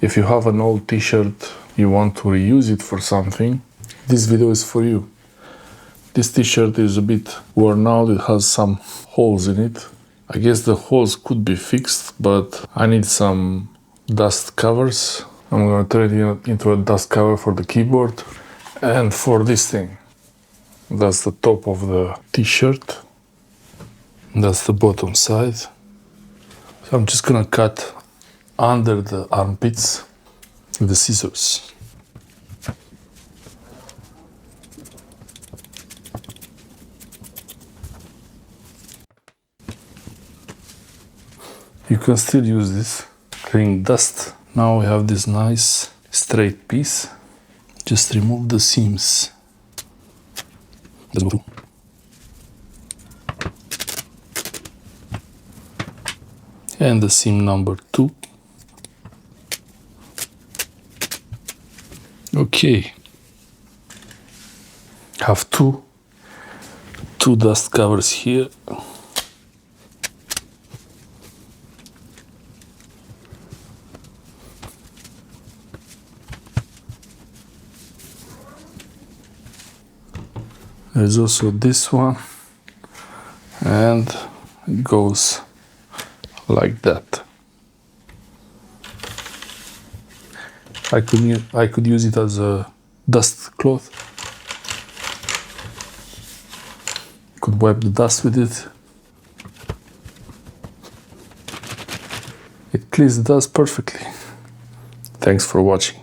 If you have an old t-shirt, you want to reuse it for something, this video is for you. This t-shirt is a bit worn out, it has some holes in it. I guess the holes could be fixed, but I need some dust covers. I'm gonna turn it into a dust cover for the keyboard. And for this thing, that's the top of the t-shirt. That's the bottom side. So I'm just gonna cut under the armpits with the scissors. You can still use this, clean dust. Now we have this nice straight piece. Just remove the seams. Let's go through. And the seam number 2. Okay. Have two dust covers here. There's also this one, and it goes like that. I could use it as a dust cloth. Could wipe the dust with it. It cleans the dust perfectly. Thanks for watching.